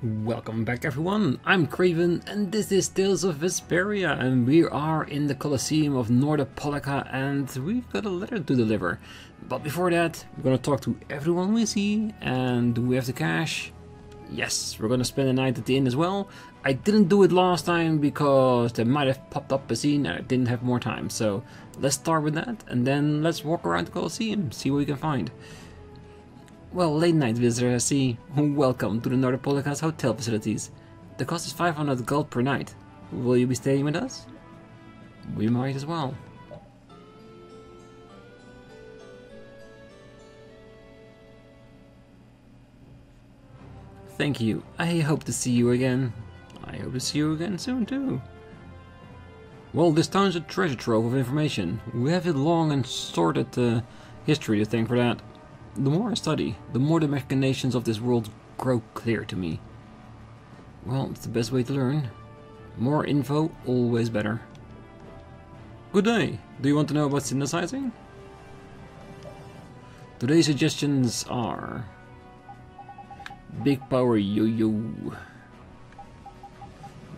Welcome back everyone, I'm Craven and this is Tales of Vesperia and we are in the Colosseum of Nordopolica and we've got a letter to deliver. But before that, we're gonna talk to everyone we see. And do we have the cash? Yes, we're gonna spend the night at the inn as well. I didn't do it last time because there might have popped up a scene and I didn't have more time. So let's start with that and then let's walk around the Colosseum, see what we can find. Well, late night visitor, I see. Welcome to the Nordopolica's hotel facilities. The cost is 500 gold per night. Will you be staying with us? We might as well. Thank you. I hope to see you again. I hope to see you again soon too. Well, this town's a treasure trove of information. We have a long and sordid history to thank for that. The more I study, the more the machinations of this world grow clear to me. Well, it's the best way to learn. More info, always better. Good day. Do you want to know about synthesizing? Today's suggestions are... Big Power Yo-Yo.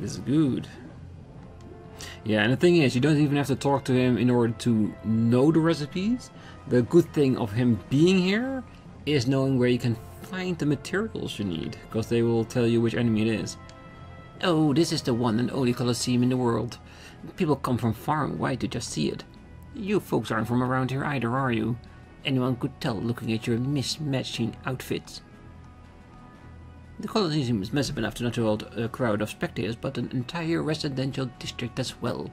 This is good. Yeah, and the thing is, you don't even have to talk to him in order to know the recipes. The good thing of him being here is knowing where you can find the materials you need, because they will tell you which enemy it is. Oh, this is the one and only Colosseum in the world. People come from far and wide to just see it. You folks aren't from around here either, are you? Anyone could tell looking at your mismatching outfits. The Colosseum is massive enough to not hold a crowd of spectators, but an entire residential district as well.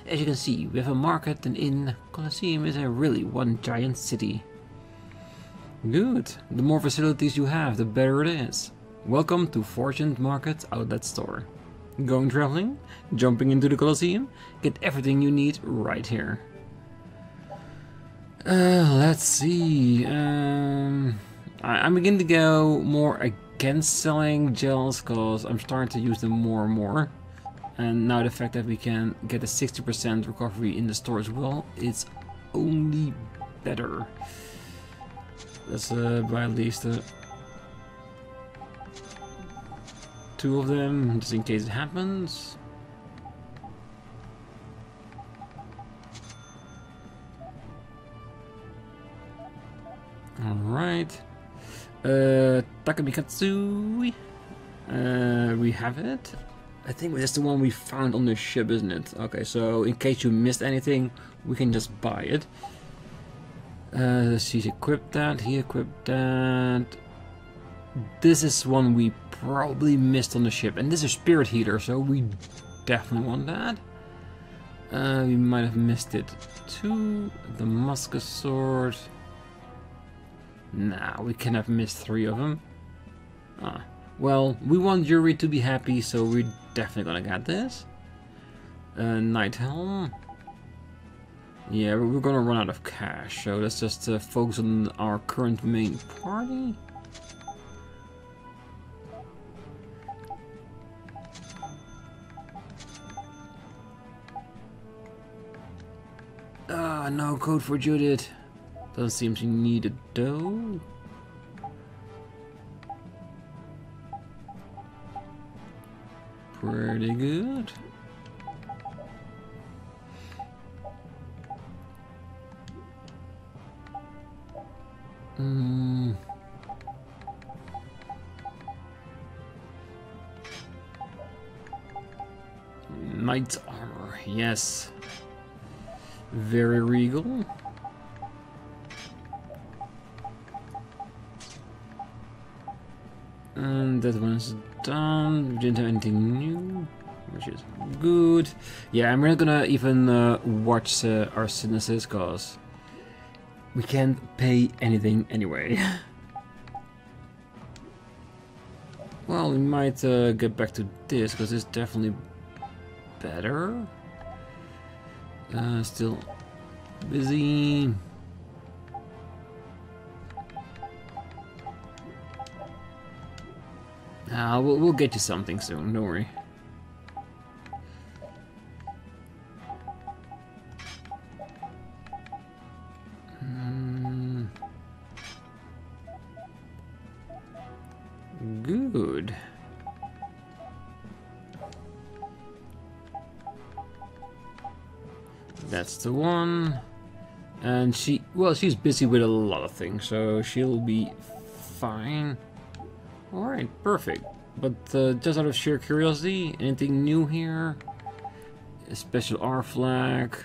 As you can see, we have a market, an inn. Colosseum is really one giant city. Good. The more facilities you have, the better it is. Welcome to Fortune Market Outlet Store. Going traveling? Jumping into the Colosseum? Get everything you need right here. Let's see. I'm beginning to go more against selling gels because I'm starting to use them more and more. And now the fact that we can get a 60% recovery in the store as well, it's only better. Let's buy at least 2 of them, just in case it happens. Alright. Takamikatsu. We have it. I think that's the one we found on the ship, isn't it? Okay, so in case you missed anything, we can just buy it. She's equipped that, he equipped that. This is one we probably missed on the ship, and this is a spirit healer, so we definitely want that. We might have missed it too. The Damascus sword. Nah, we can have missed 3 of them. Well, we want Yuri to be happy, so we're definitely gonna get this. Night Helm. Yeah, we're gonna run out of cash, so let's just focus on our current main party. No code for Judith. Doesn't seem she needed though. Pretty good. Knight's armor, yes. Very regal. And that one's done. We didn't have anything new, which is good. Yeah, I'm not gonna even watch our synthesis because we can't pay anything anyway. Well, we might get back to this because it's definitely better. Still busy. We'll get you something soon, don't worry. Good. That's the one. And she's busy with a lot of things, so she'll be fine. Alright, perfect. But just out of sheer curiosity, anything new here? A special R flag.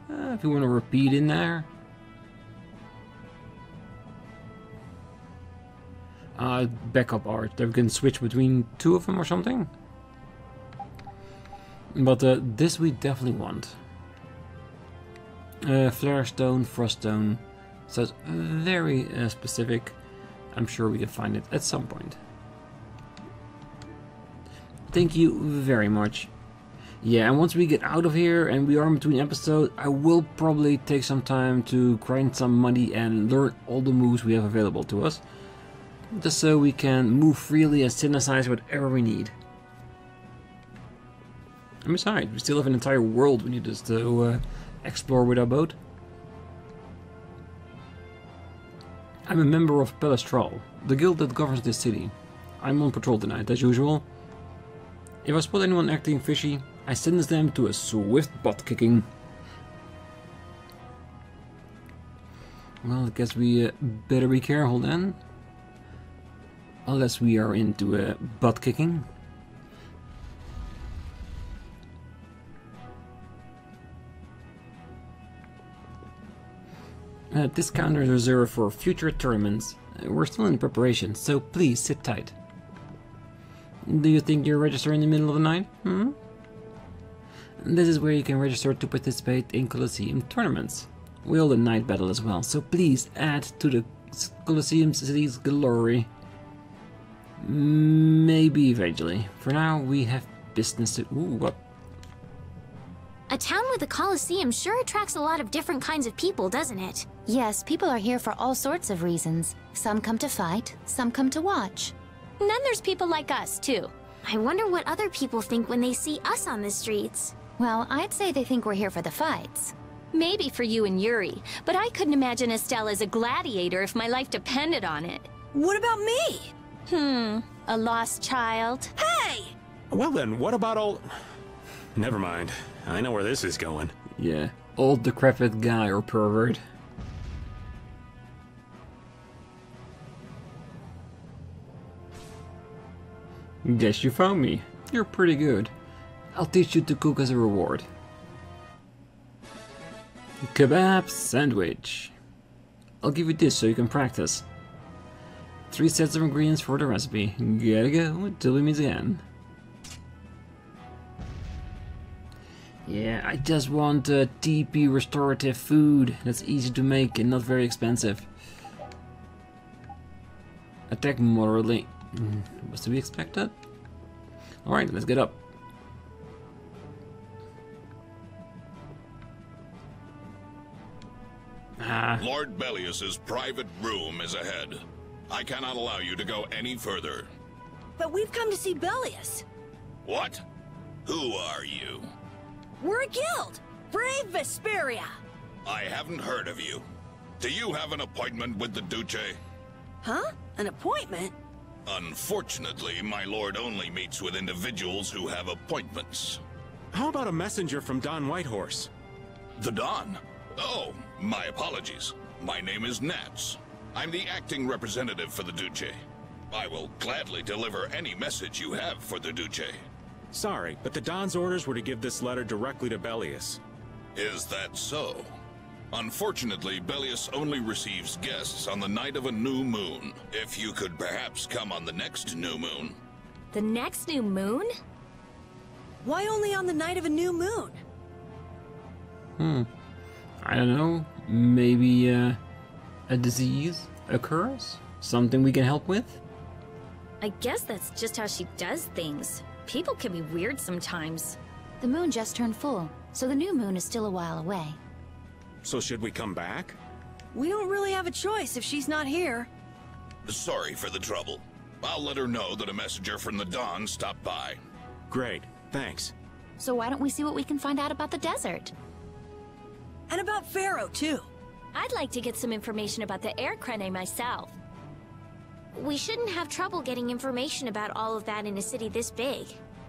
If you want to repeat in there. Backup art. They can switch between two of them or something. But this we definitely want. Flare stone, frost stone. So it's very specific. I'm sure we can find it at some point. Thank you very much. Yeah, and once we get out of here and we are in between episodes, I will probably take some time to grind some money and learn all the moves we have available to us. Just so we can move freely and synthesize whatever we need. And besides, we still have an entire world we need just to explore with our boat. I'm a member of Pelestral, the guild that governs this city. I'm on patrol tonight, as usual. If I spot anyone acting fishy, I sentence them to a swift butt kicking. Well, I guess we better be careful then. Unless we are into butt kicking. This counter is reserved for future tournaments. We're still in preparation, so please sit tight. Do you think you're registered in the middle of the night? This is where you can register to participate in Colosseum tournaments. We hold a night battle as well, so please add to the Colosseum city's glory. Maybe eventually. For now, we have business to... Ooh, what? A town with a Colosseum sure attracts a lot of different kinds of people, doesn't it? Yes, people are here for all sorts of reasons. Some come to fight, some come to watch. And then there's people like us, too. I wonder what other people think when they see us on the streets. Well, I'd say they think we're here for the fights. Maybe for you and Yuri, but I couldn't imagine Estelle as a gladiator if my life depended on it. What about me? A lost child? Hey! Well then, what about all... Never mind. I know where this is going. Yeah, old decrepit guy or pervert. Guess you found me. You're pretty good. I'll teach you to cook as a reward. Kebab sandwich. I'll give you this so you can practice. 3 sets of ingredients for the recipe. Gotta go till we meet again. Yeah, I just want TP restorative food that's easy to make and not very expensive. Attack moderately. Was to be expected? Alright, let's get up. Lord Belial's private room is ahead. I cannot allow you to go any further. But we've come to see Belial. What? Who are you? We're a guild. Brave Vesperia. I haven't heard of you. Do you have an appointment with the Duce? Huh? An appointment? Unfortunately, my lord only meets with individuals who have appointments. How about a messenger from Don Whitehorse? The Don? Oh, my apologies. My name is Nats. I'm the acting representative for the Duce. I will gladly deliver any message you have for the Duce. Sorry, but the Don's orders were to give this letter directly to Belial. Is that so? Unfortunately, Belial only receives guests on the night of a new moon. If you could perhaps come on the next new moon. The next new moon? Why only on the night of a new moon? I don't know. Maybe a disease occurs? Something we can help with? I guess that's just how she does things. People can be weird sometimes. The moon just turned full, so the new moon is still a while away. So should we come back? We don't really have a choice if she's not here. Sorry for the trouble. I'll let her know that a messenger from the Dawn stopped by. Great, thanks. So why don't we see what we can find out about the desert? And about Pharaoh, too. I'd like to get some information about the air crane myself. We shouldn't have trouble getting information about all of that in a city this big.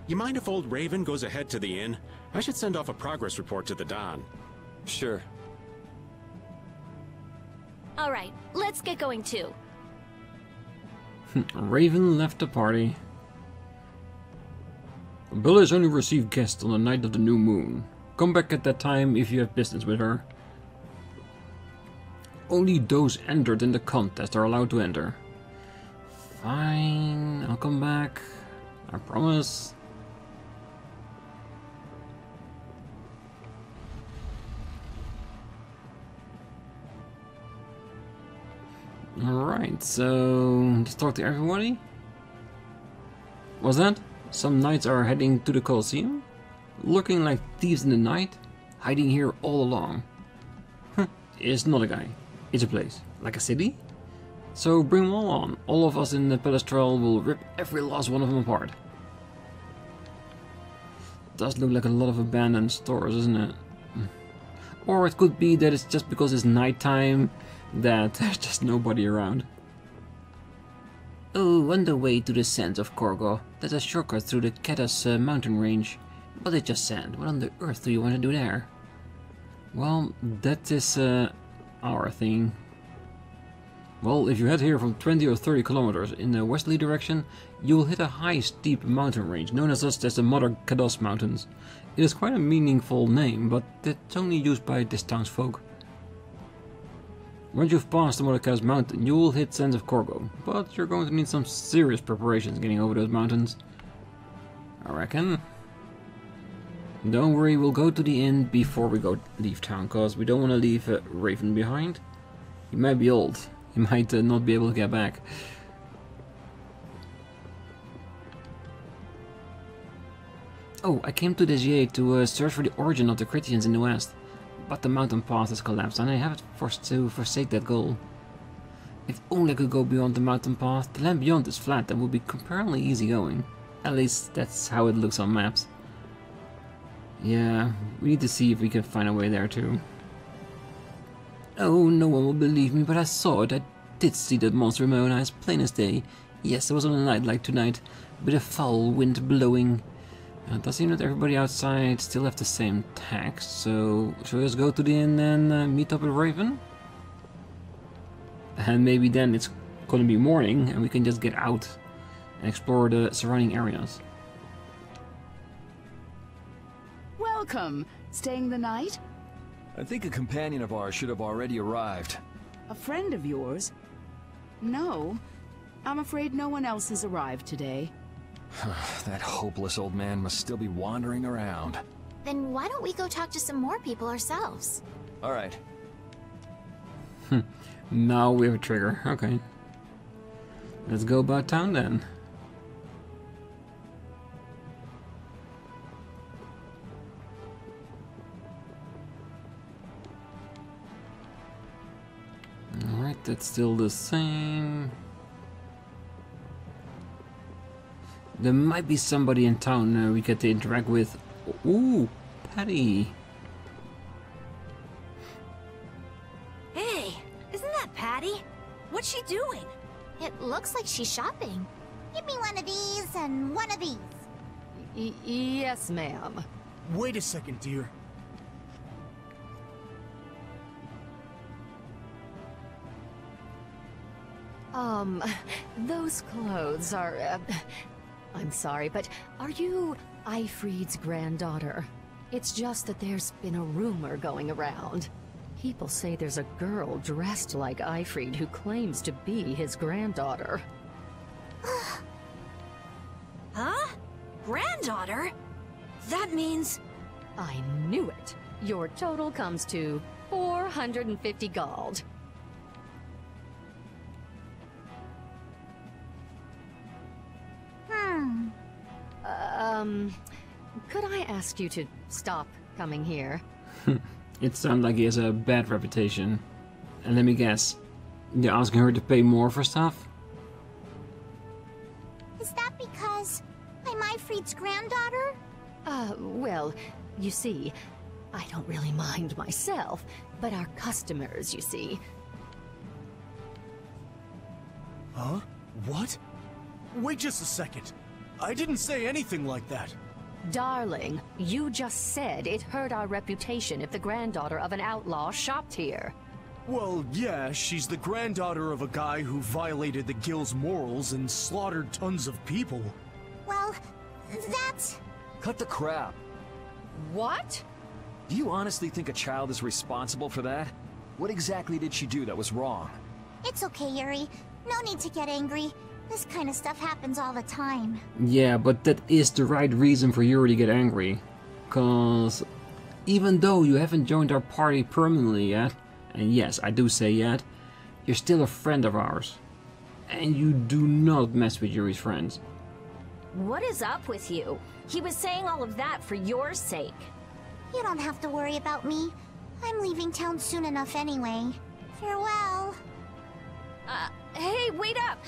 You mind if old Raven goes ahead to the inn? I should send off a progress report to the Don. Sure. Alright, let's get going too. Raven left the party. Belial has only received guests on the night of the new moon. Come back at that time if you have business with her. Only those entered in the contest are allowed to enter. Fine, I'll come back. I promise. Alright, so let's talk to everybody. What's that? Some knights are heading to the Colosseum? Looking like thieves in the night? Hiding here all along? It's not a guy. It's a place. Like a city? So bring them all on. All of us in the Palestral will rip every last one of them apart. Does look like a lot of abandoned stores, doesn't it? Or it could be that it's just because it's nighttime that there's just nobody around. Oh, on the way to the sands of Korgo, there's a shortcut through the Ketas mountain range. But it's just sand. What on the earth do you want to do there? Well, that is our thing. Well, if you head here from 20 or 30 kilometers in the westerly direction, you will hit a high, steep mountain range, known as such as the Mother Kedos Mountains. It is quite a meaningful name, but it's only used by this townsfolk. Once you've passed the Mother Kedos Mountain, you will hit Sands of Korgo, but you're going to need some serious preparations getting over those mountains, I reckon. Don't worry, we'll go to the inn before we leave town, cause we don't want to leave Raven behind. He might be old. He might not be able to get back. Oh, I came to Desgier to search for the origin of the Christians in the west. But the mountain path has collapsed and I have forced to forsake that goal. If only I could go beyond the mountain path, the land beyond is flat and would be comparatively easy going. At least that's how it looks on maps. Yeah, we need to see if we can find a way there too. Oh, no one will believe me, but I saw it. I did see that monster in my own eyes, plain as day. Yes, it was on a night like tonight, with a foul wind blowing. It does seem that everybody outside still have the same tax, so shall we just go to the inn and meet up with Raven? And maybe then it's gonna be morning and we can just get out and explore the surrounding areas. Welcome. Staying the night? I think a companion of ours should have already arrived. A friend of yours? No. I'm afraid no one else has arrived today. That hopeless old man must still be wandering around. Then why don't we go talk to some more people ourselves? Alright. Now we have a trigger. Okay. Let's go about town then. Alright, that's still the same. There might be somebody in town we get to interact with. Ooh, Patty. Hey, isn't that Patty? What's she doing? It looks like she's shopping. Give me one of these and one of these. Yes, ma'am. Wait a second, dear. Those clothes are, I'm sorry, but are you Ifrid's granddaughter? It's just that there's been a rumor going around. People say there's a girl dressed like Ifrid who claims to be his granddaughter. Huh? Granddaughter? That means... I knew it. Your total comes to 450 gold. Could I ask you to stop coming here? It sounds like he has a bad reputation. And let me guess, you're asking her to pay more for stuff? Is that because I'm Ifrid's granddaughter? Well, you see, I don't really mind myself, but our customers, you see. Huh? What? Wait just a second. I didn't say anything like that. Darling, you just said it hurt our reputation if the granddaughter of an outlaw shopped here. Well, yeah, she's the granddaughter of a guy who violated the guild's morals and slaughtered tons of people. Well, that's... Cut the crap. What? Do you honestly think a child is responsible for that? What exactly did she do that was wrong? It's okay, Yuri. No need to get angry. This kind of stuff happens all the time. Yeah, but that is the right reason for Yuri to get angry. Cause even though you haven't joined our party permanently yet, and yes, I do say yet, you're still a friend of ours. And you do not mess with Yuri's friends. What is up with you? He was saying all of that for your sake. You don't have to worry about me. I'm leaving town soon enough anyway. Farewell. Hey, wait up!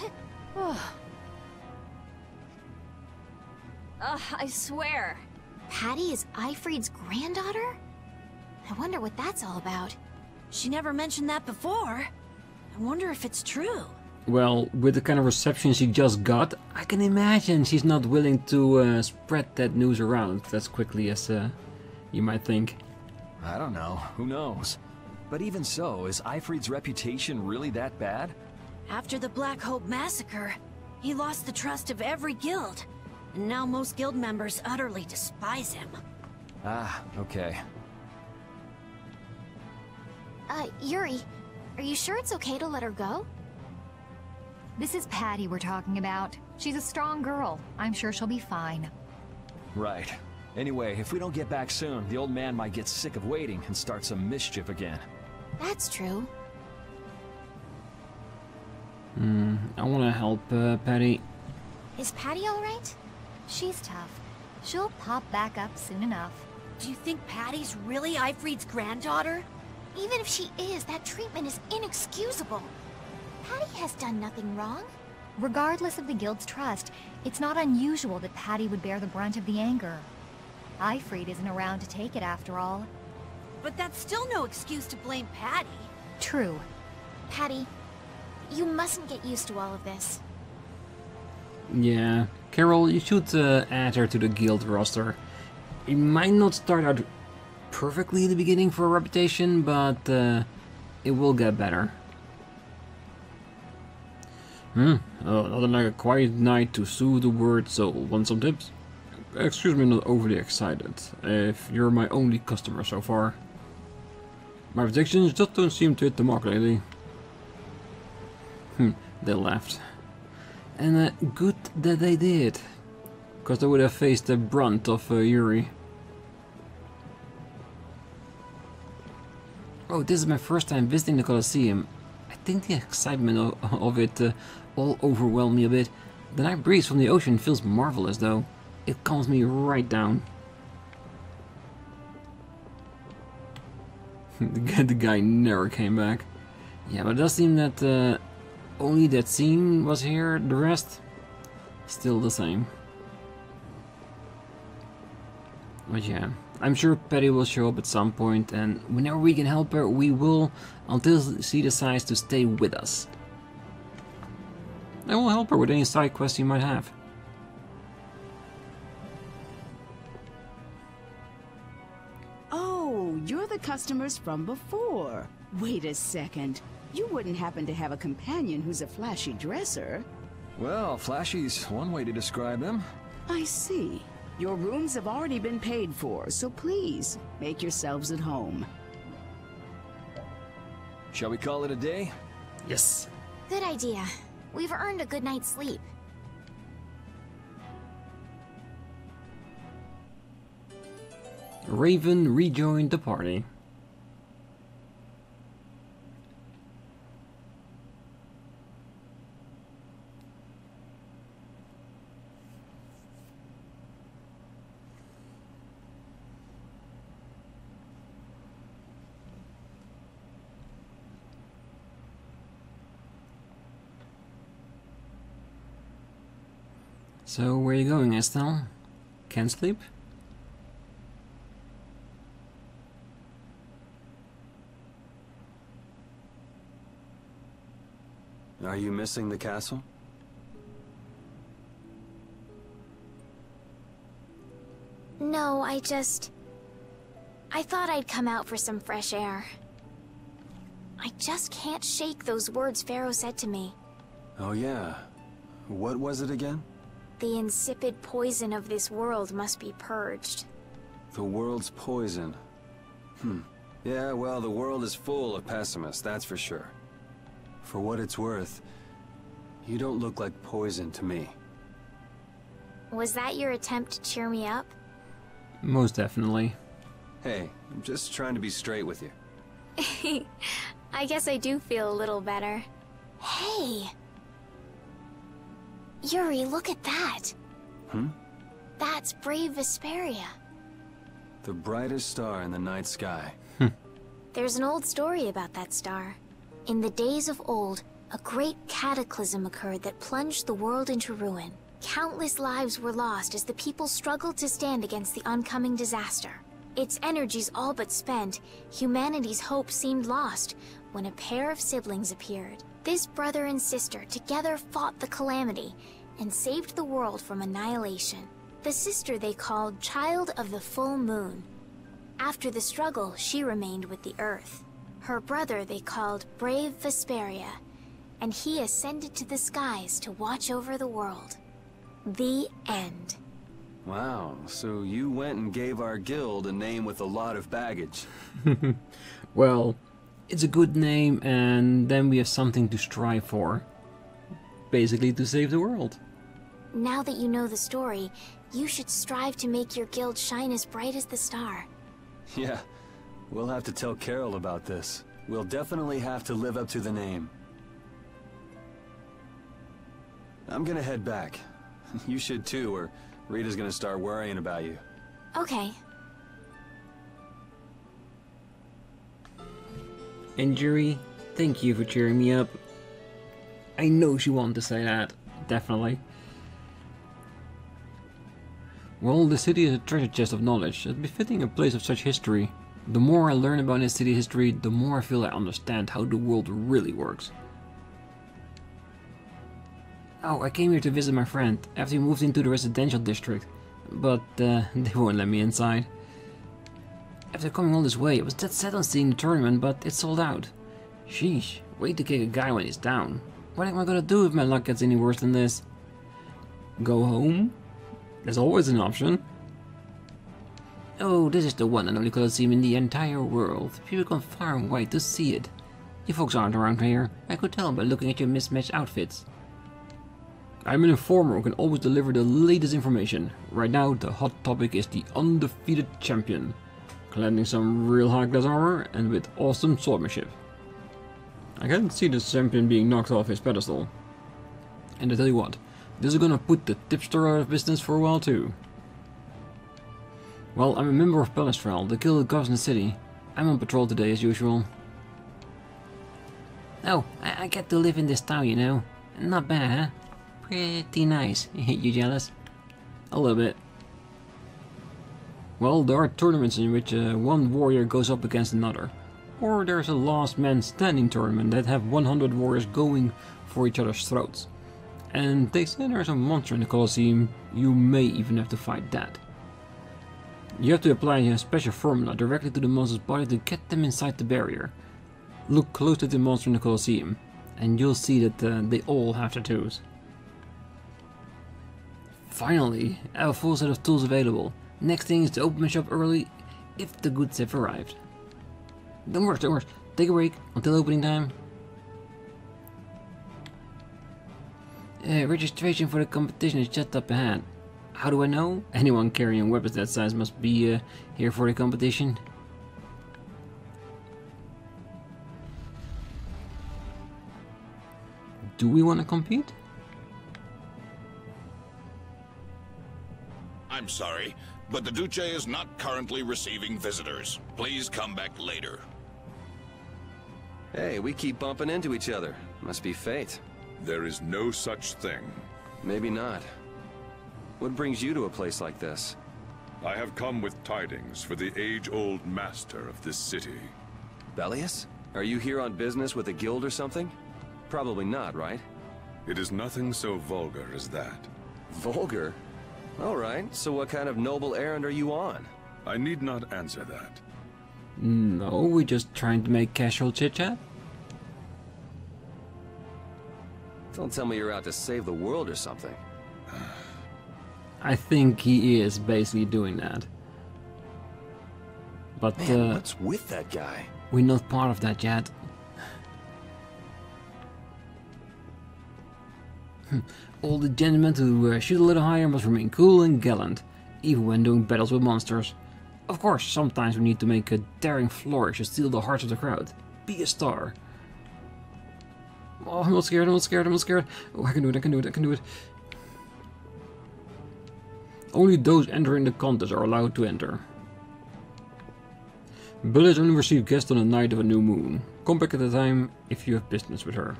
I swear. Patty is Ifreed's granddaughter? I wonder what that's all about. She never mentioned that before. I wonder if it's true. Well, with the kind of reception she just got, I can imagine she's not willing to spread that news around as quickly as you might think. I don't know. Who knows? But even so, is Ifreed's reputation really that bad? After the Black Hope massacre, he lost the trust of every guild. And now most guild members utterly despise him. Ah, okay. Yuri, are you sure it's okay to let her go? This is Patty we're talking about. She's a strong girl. I'm sure she'll be fine. Right. Anyway, if we don't get back soon, the old man might get sick of waiting and start some mischief again. That's true. I want to help Patty. Is Patty alright? She's tough. She'll pop back up soon enough. Do you think Patty's really Ifreed's granddaughter? Even if she is, that treatment is inexcusable. Patty has done nothing wrong. Regardless of the guild's trust, it's not unusual that Patty would bear the brunt of the anger. Ifreed isn't around to take it after all. But that's still no excuse to blame Patty. True. Patty, you mustn't get used to all of this. Yeah, Carol, you should add her to the guild roster. It might not start out perfectly in the beginning for a reputation, but it will get better. Another like a quiet night to soothe the word soul. Want some tips? Excuse me, not overly excited. If you're my only customer so far. My predictions just don't seem to hit the mark lately. They laughed. And good that they did. Because they would have faced the brunt of Yuri. Oh, this is my first time visiting the Colosseum. I think the excitement of it all overwhelmed me a bit. The night breeze from the ocean feels marvelous though. It calms me right down. The guy never came back. Yeah, but it does seem that only that scene was here, the rest still the same. But yeah, I'm sure Patty will show up at some point, and whenever we can help her, we will, until she decides to stay with us. I will help her with any side quests you might have. Oh, you're the customers from before. Wait a second. You wouldn't happen to have a companion who's a flashy dresser? Well, flashy's one way to describe him. I see. Your rooms have already been paid for, so please, make yourselves at home. Shall we call it a day? Yes. Good idea. We've earned a good night's sleep. Raven rejoined the party. So, where are you going, Estelle? Can't sleep? Are you missing the castle? No, I thought I'd come out for some fresh air. I just can't shake those words Pharaoh said to me. Oh yeah. What was it again? The insipid poison of this world must be purged. The world's poison. Yeah, well, the world is full of pessimists, that's for sure. For what it's worth, you don't look like poison to me. Was that your attempt to cheer me up? Most definitely. Hey, I'm just trying to be straight with you. I guess I do feel a little better. Hey! Yuri, look at that! That's brave Vesperia. The brightest star in the night sky. There's an old story about that star. In the days of old, a great cataclysm occurred that plunged the world into ruin. Countless lives were lost as the people struggled to stand against the oncoming disaster. Its energies all but spent, humanity's hope seemed lost when a pair of siblings appeared. This brother and sister together fought the calamity and saved the world from annihilation. The sister they called Child of the Full Moon. After the struggle, she remained with the Earth. Her brother they called Brave Vesperia, and he ascended to the skies to watch over the world. The end. Wow, so you went and gave our guild a name with a lot of baggage. Well, it's a good name, and then we have something to strive for. Basically to save the world. Now that you know the story, you should strive to make your guild shine as bright as the star. Yeah, we'll have to tell Carol about this. We'll definitely have to live up to the name. I'm gonna head back. You should too, or Rita's gonna start worrying about you. Okay. And Yuri, thank you for cheering me up. I know she wanted to say that, definitely. Well, the city is a treasure chest of knowledge, it's befitting a place of such history. The more I learn about this city history, the more I feel I understand how the world really works. Oh, I came here to visit my friend after he moved into the residential district, but they won't let me inside. After coming all this way, I was dead set on seeing the tournament, but it sold out. Sheesh, way to kick a guy when he's down. What am I gonna do if my luck gets any worse than this? Go home? There's always an option. Oh, this is the one and only Colosseum in the entire world. People come far and wide to see it. You folks aren't around here. I could tell by looking at your mismatched outfits. I'm an informer who can always deliver the latest information. Right now, the hot topic is the undefeated champion. Clad some real high-class armor and with awesome swordsmanship. I can't see the champion being knocked off his pedestal. And I tell you what, this is gonna put the tipster out of business for a while too. Well, I'm a member of Pelistral, the guild that governs the city. I'm on patrol today as usual. Oh, I get to live in this town, you know. Not bad, huh? Pretty nice. You jealous? A little bit. Well, there are tournaments in which one warrior goes up against another. Or there's a last man standing tournament that have 100 warriors going for each other's throats. And they say there's a monster in the Colosseum, you may even have to fight that. You have to apply a special formula directly to the monster's body to get them inside the barrier. Look close at the monster in the Colosseum, and you'll see that they all have tattoos. Finally, I have a full set of tools available. Next thing is to open my shop early, if the goods have arrived. Don't worry, take a break until opening time. Registration for the competition is just up ahead. How do I know? Anyone carrying weapons that size must be here for the competition. Do we want to compete? I'm sorry, but the Duce is not currently receiving visitors. Please come back later. Hey, we keep bumping into each other. Must be fate. There is no such thing. Maybe not. What brings you to a place like this? I have come with tidings for the age-old master of this city. Belial? Are you here on business with a guild or something? Probably not, right? It is nothing so vulgar as that. Vulgar? All right, so what kind of noble errand are you on? I need not answer that. No, we're just trying to make casual chit-chat. Don't tell me you're out to save the world or something. I think he is basically doing that. But Man, what's with that guy? We're not part of that yet. All the gentlemen who shoot a little higher must remain cool and gallant, even when doing battles with monsters. Of course, sometimes we need to make a daring flourish to steal the hearts of the crowd. Be a star. Oh, I'm not scared, I'm not scared, I'm not scared. Oh, I can do it, I can do it, I can do it. Only those entering the contest are allowed to enter. Belial only receive guests on the night of a new moon. Come back at the time if you have business with her.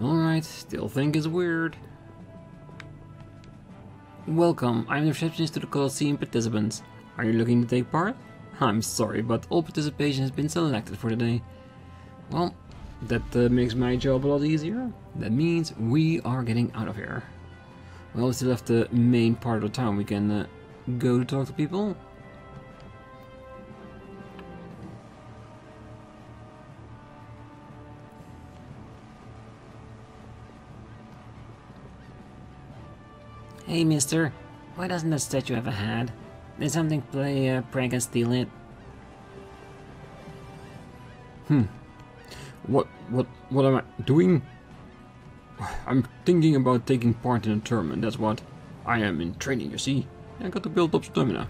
Alright, still think it's weird. Welcome, I'm the receptionist to the Colosseum participants. Are you looking to take part? I'm sorry, but all participation has been selected for today. Well, that makes my job a lot easier. That means we are getting out of here. Well, we still have the main part of the town we can go to talk to people. Hey mister, why doesn't that statue have a hat? Did something play prank and steal it? What am I doing? I'm thinking about taking part in a tournament, that's what. I am in training, you see. I got to build up stamina.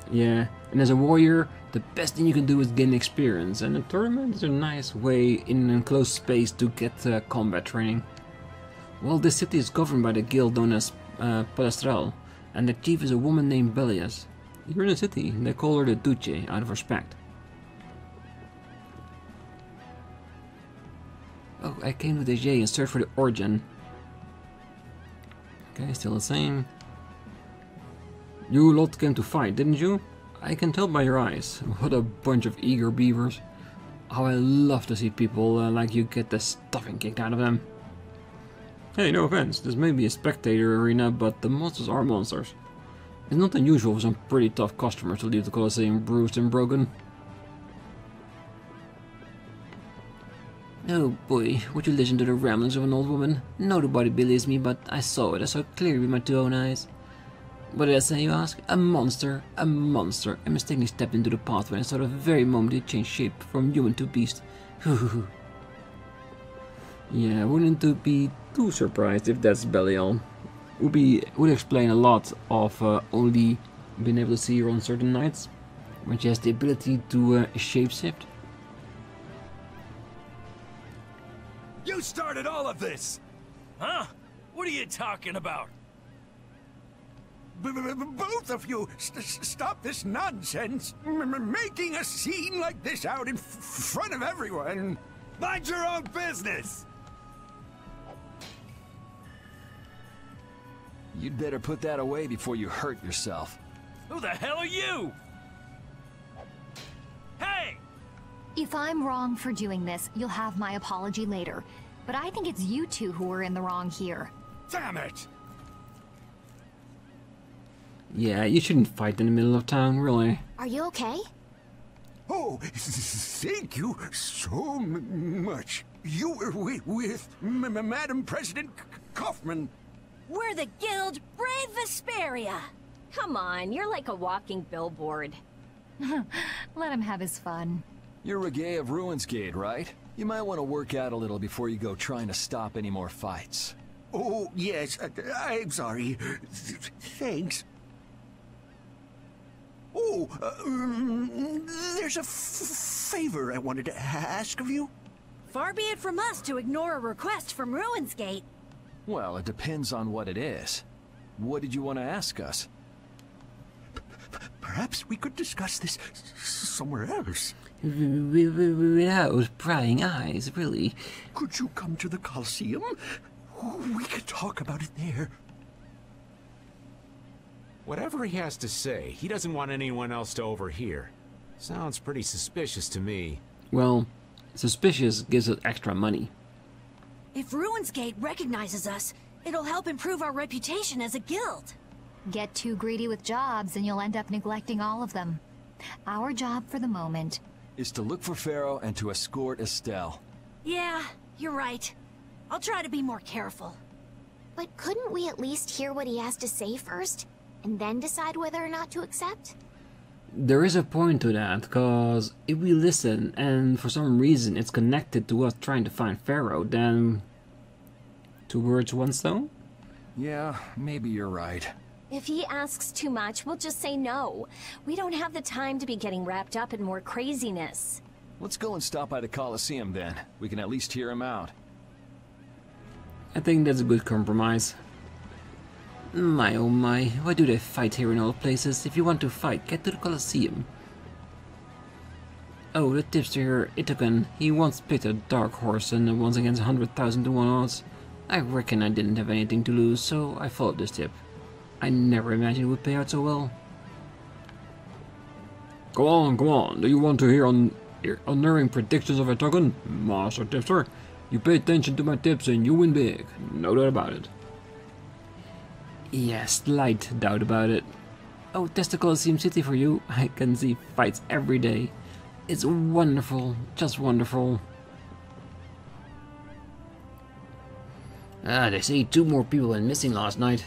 Yeah, and as a warrior, the best thing you can do is gain experience, and a tournament is a nice way in an enclosed space to get combat training. Well, this city is governed by the guild known as Palestral, and the chief is a woman named Belial. Here in the city, they call her the Duce out of respect. Oh, I came with the J and searched for the origin. Okay, still the same. You lot came to fight, didn't you? I can tell by your eyes. What a bunch of eager beavers. How I love to see people like you get the stuffing kicked out of them. Hey, no offense, this may be a spectator arena, but the monsters are monsters. It's not unusual for some pretty tough customers to leave the Colosseum bruised and broken. Oh boy, would you listen to the ramblings of an old woman? Nobody believes me, but I saw it. I saw it clearly with my two own eyes. What did I say, you ask? A monster. A monster. I mistakenly stepped into the pathway and saw the very moment it changed shape from human to beast. Yeah, I wouldn't be too surprised if that's Belial. Would explain a lot of only being able to see her on certain nights, when she has the ability to shapeshift. You started all of this! Huh? What are you talking about? Both of you, stop this nonsense! Making a scene like this out in front of everyone! Mind your own business! You'd better put that away before you hurt yourself. Who the hell are you? Hey! If I'm wrong for doing this, you'll have my apology later. But I think it's you two who are in the wrong here. Damn it! Yeah, you shouldn't fight in the middle of town, really. Are you okay? Oh, thank you so much. You were with Madam President Kaufman. We're the guild Brave Vesperia. Come on, you're like a walking billboard. Let him have his fun. You're Reggae of Ruinsgate, right? You might want to work out a little before you go trying to stop any more fights. Oh, yes, I'm sorry. Thanks. Oh, there's a favor I wanted to ask of you. Far be it from us to ignore a request from Ruinsgate. Well, it depends on what it is. What did you want to ask us? Perhaps we could discuss this somewhere else. Without prying eyes, really. Could you come to the Colosseum? We could talk about it there. Whatever he has to say, he doesn't want anyone else to overhear. Sounds pretty suspicious to me. Well, suspicious gives it extra money. If Ruinsgate recognizes us, It'll help improve our reputation as a guild. Get too greedy with jobs and you'll end up neglecting all of them. Our job for the moment is to look for Pharaoh and to escort Estelle. Yeah, you're right. I'll try to be more careful. But couldn't we at least hear what he has to say first, and then decide whether or not to accept? There is a point to that, cause if we listen and for some reason it's connected to us trying to find Pharaoh, then 2 birds, 1 stone? Yeah, maybe you're right. If he asks too much, we'll just say no. We don't have the time to be getting wrapped up in more craziness. Let's go and stop by the Colosseum then. We can at least hear him out. I think that's a good compromise. My oh my, why do they fight here in all places? If you want to fight, get to the Colosseum. Oh, the tipster here, Itoken, he once picked a dark horse and once against 100,000 to 1 odds. I reckon I didn't have anything to lose, so I followed this tip. I never imagined it would pay out so well. Go on, do you want to hear unerring predictions of Itoken? Master tipster, you pay attention to my tips and you win big, no doubt about it. Yeah, slight doubt about it. Oh, that's the Colosseum City for you. I can see fights every day. It's wonderful, just wonderful. They say 2 more people went missing last night.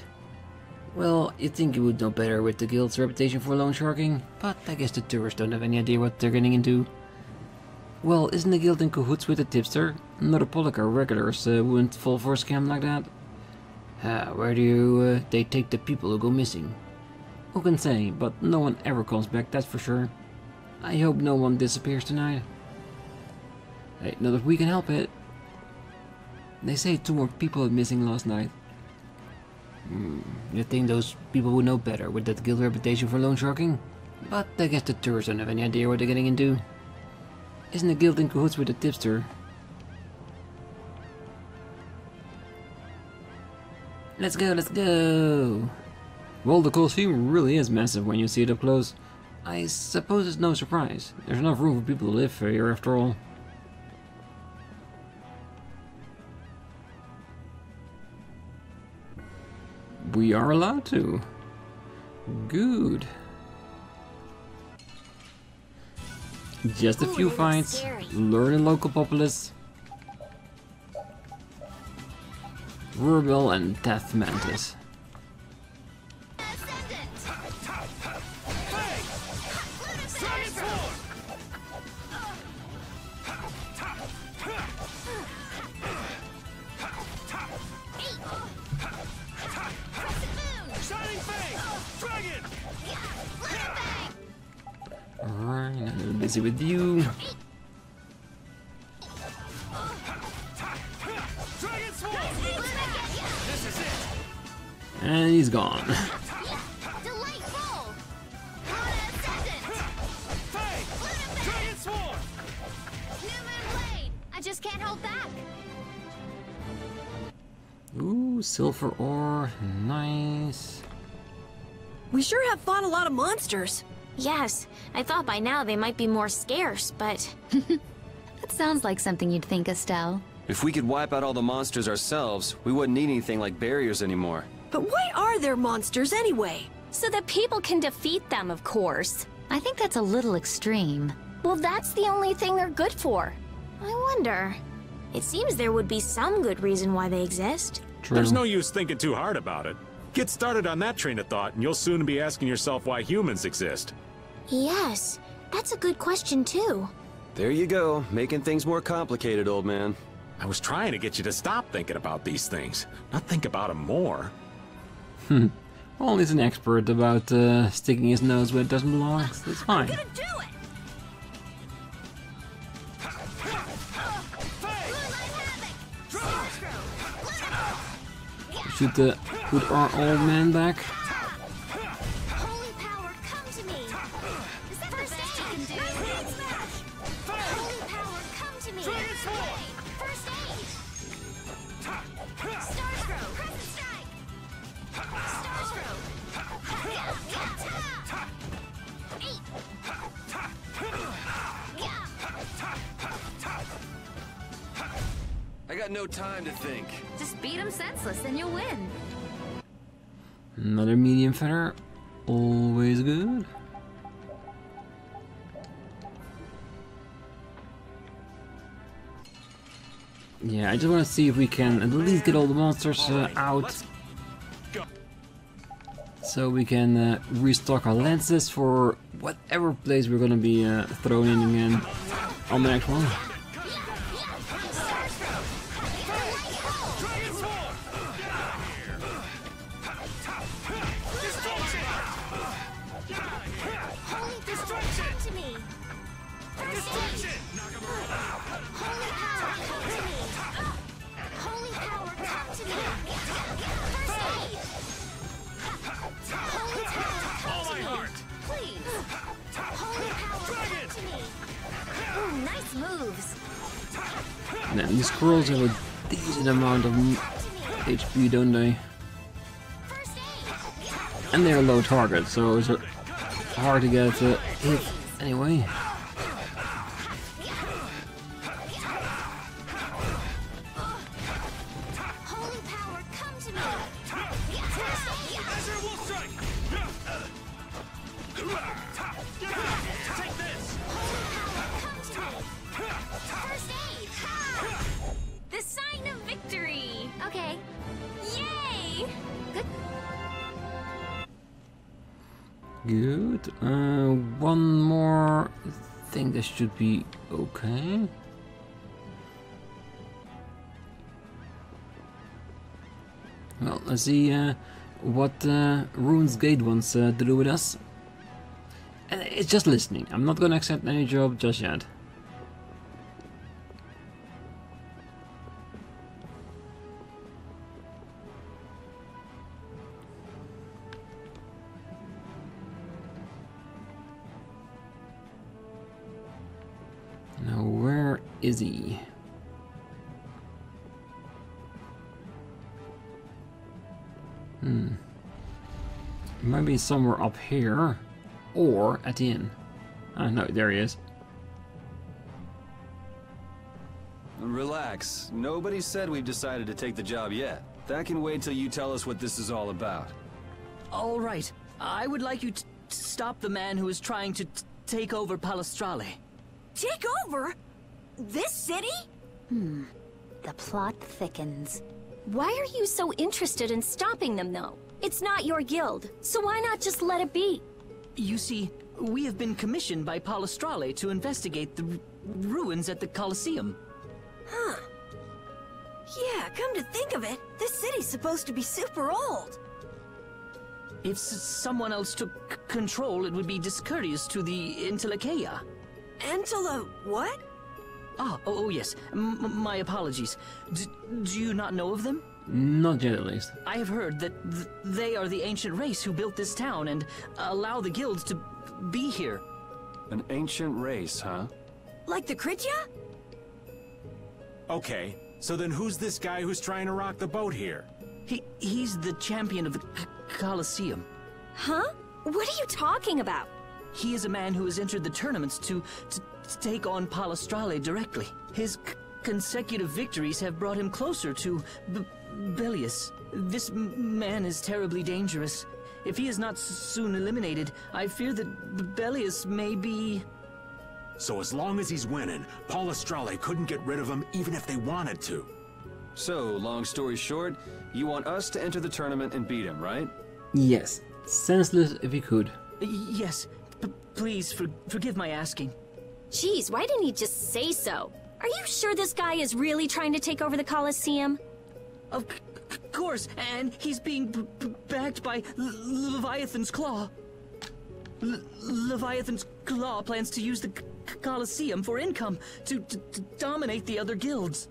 Well, you'd think you would know better with the guild's reputation for loan sharking, but I guess the tourists don't have any idea what they're getting into. Well, isn't the guild in cahoots with the tipster? Nordopolica regulars wouldn't fall for a scam like that. Where do they take the people who go missing? Who can say, but no one ever comes back, that's for sure. I hope no one disappears tonight. Hey, not if we can help it. They say 2 more people went missing last night. You'd think those people would know better with that guild reputation for loan sharking? But I guess the tourists don't have any idea what they're getting into. Isn't the guild in cahoots with the tipster? Let's go, let's go! Well, the Colosseum really is massive when you see it up close. I suppose it's no surprise. There's enough room for people to live here after all. We are allowed to. Good. Just a few fights, learn the local populace. Rebel and Death Mantis. Alright, I'm a little busy with you. And he's gone. I just can't hold back. Ooh, silver ore, nice. We sure have fought a lot of monsters. Yes, I thought by now they might be more scarce, but... That sounds like something you'd think, Estelle. If we could wipe out all the monsters ourselves, we wouldn't need anything like barriers anymore. But why are there monsters anyway? So that people can defeat them, of course. I think that's a little extreme. Well, that's the only thing they're good for. I wonder. It seems there would be some good reason why they exist. True. There's no use thinking too hard about it. Get started on that train of thought, and you'll soon be asking yourself why humans exist. Yes, that's a good question too. There you go, making things more complicated, old man. I was trying to get you to stop thinking about these things, not think about them more. Well, he's an expert about sticking his nose where it doesn't belong. It's fine. Should put our old man back. Holy power, come to me. Is that the best you can do? Holy power, come to me. First aid. Starstroke. Crescent strike. Starstroke. got no time to think. Just beat him senseless and you'll win. Another medium feather. Always good. Yeah, I just want to see if we can at least get all the monsters out. So we can restock our lenses for whatever place we're gonna be throwing in again on the next one. And these squirrels have a decent amount of HP, don't they? And they're low target, so it's hard to get hit anyway. Good. One more. I think this should be okay. Well, let's see what Rune's Gate wants to do with us. And it's just listening. I'm not gonna accept any job just yet. Now, where is he? Maybe somewhere up here, or at the inn. Oh no, there he is. Relax. Nobody said we've decided to take the job yet. That can wait till you tell us what this is all about. All right. I would like you to stop the man who is trying to take over Palestrale. Take over? This city? The plot thickens. Why are you so interested in stopping them, though? It's not your guild, so why not just let it be? You see, we have been commissioned by Palestrale to investigate the ruins at the Colosseum. Huh. Yeah, come to think of it, this city's supposed to be super old. If someone else took control, it would be discourteous to the Intelekeia. What? Oh yes. My apologies. Do you not know of them? Not yet, at least. I have heard that they are the ancient race who built this town and allow the guilds to be here. An ancient race, huh? Like the Kritya? Okay, so then who's this guy who's trying to rock the boat here? He's the champion of the Colosseum. Huh? What are you talking about? He is a man who has entered the tournaments to take on Palestrale directly. His consecutive victories have brought him closer to Belial. This man is terribly dangerous. If he is not soon eliminated, I fear that Belial may be... So as long as he's winning, Palestrale couldn't get rid of him even if they wanted to. So, long story short, you want us to enter the tournament and beat him, right? Yes. Senseless if he could. Yes. Please, forgive my asking. Jeez, why didn't he just say so? Are you sure this guy is really trying to take over the Colosseum? Of course, and he's being backed by Leviathan's Claw. Leviathan's Claw plans to use the Colosseum for income to dominate the other guilds.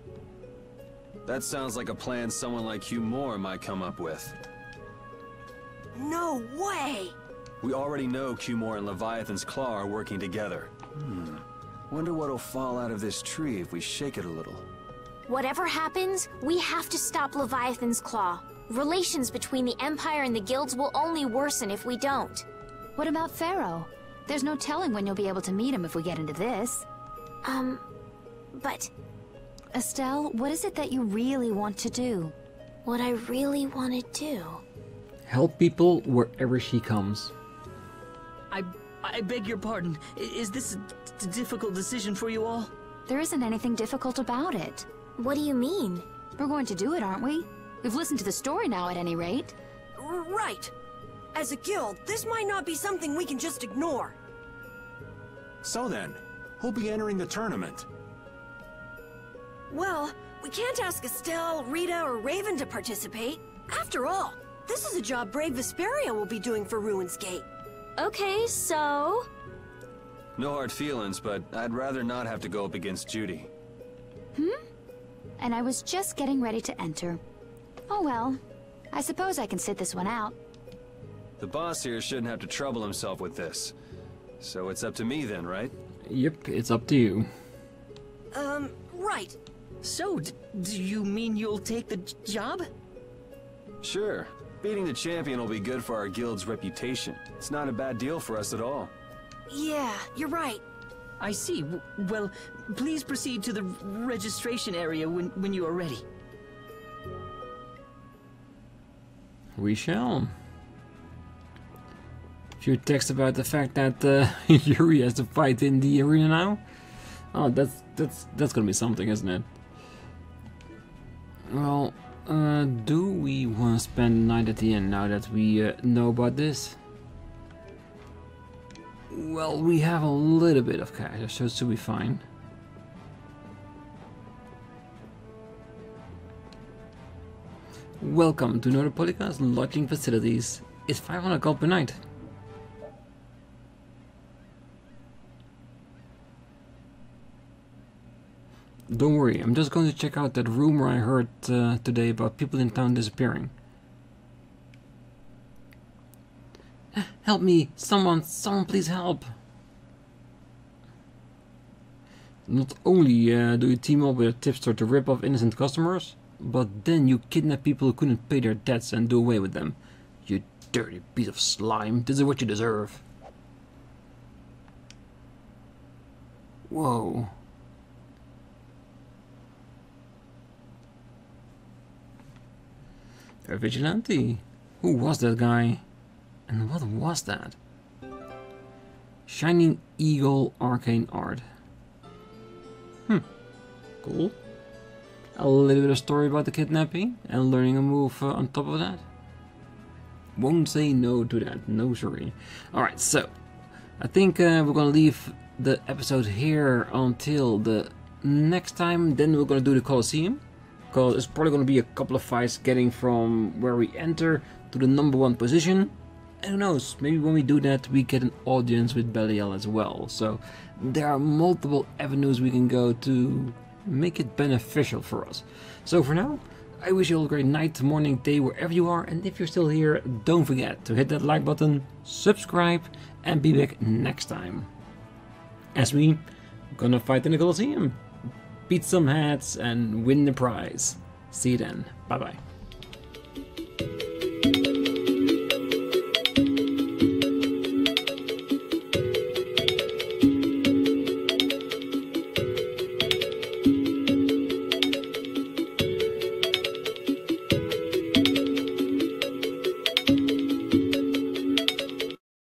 That sounds like a plan someone like Hugh Moore might come up with. No way! We already know Hugh Moore and Leviathan's Claw are working together. Wonder what'll fall out of this tree if we shake it a little. Whatever happens, we have to stop Leviathan's Claw. Relations between the Empire and the guilds will only worsen if we don't. What about Pharaoh? There's no telling when you'll be able to meet him if we get into this. But... Estelle, what is it that you really want to do? What I really want to do? Help people wherever she comes. I beg your pardon. Is this a difficult decision for you all? There isn't anything difficult about it. What do you mean? We're going to do it, aren't we? We've listened to the story now, at any rate. Right. As a guild, this might not be something we can just ignore. So then, who'll be entering the tournament? Well, we can't ask Estelle, Rita, or Raven to participate. After all, this is a job Brave Vesperia will be doing for Ruins Gate. Okay, so... No hard feelings, but I'd rather not have to go up against Judy. And I was just getting ready to enter. Oh well, I suppose I can sit this one out. The boss here shouldn't have to trouble himself with this. So it's up to me then, right? Yep, it's up to you. Right. So, do you mean you'll take the job? Sure. Beating the champion will be good for our guild's reputation. It's not a bad deal for us at all. Yeah, you're right. I see. Well, please proceed to the registration area when you are ready. We shall. Few text about the fact that Yuri has to fight in the arena now. Oh, that's gonna be something, isn't it? Well, do we want to spend the night at the inn now that we know about this? Well, we have a little bit of cash, so it should be fine. Welcome to Nordopolica's lodging facilities. It's 500 gold per night. Don't worry, I'm just going to check out that rumor I heard today about people in town disappearing. Help me! Someone please help! Not only do you team up with a tipster to rip off innocent customers, but then you kidnap people who couldn't pay their debts and do away with them. You dirty piece of slime, this is what you deserve. Whoa. A vigilante? Who was that guy? And what was that? Shining Eagle Arcane Art. Cool. A little bit of story about the kidnapping and learning a move on top of that. Won't say no to that, no sorry. Alright, so I think we're gonna leave the episode here until the next time. Then we're gonna do the Colosseum, because it's probably gonna be a couple of fights getting from where we enter to the #1 position. And who knows, maybe when we do that we get an audience with Belial as well. So there are multiple avenues we can go to make it beneficial for us. So for now, I wish you all a great night, morning, day, wherever you are. And if you're still here, don't forget to hit that like button, subscribe, and be back next time. As we gonna fight in the Colosseum, beat some heads, and win the prize. See you then. Bye bye.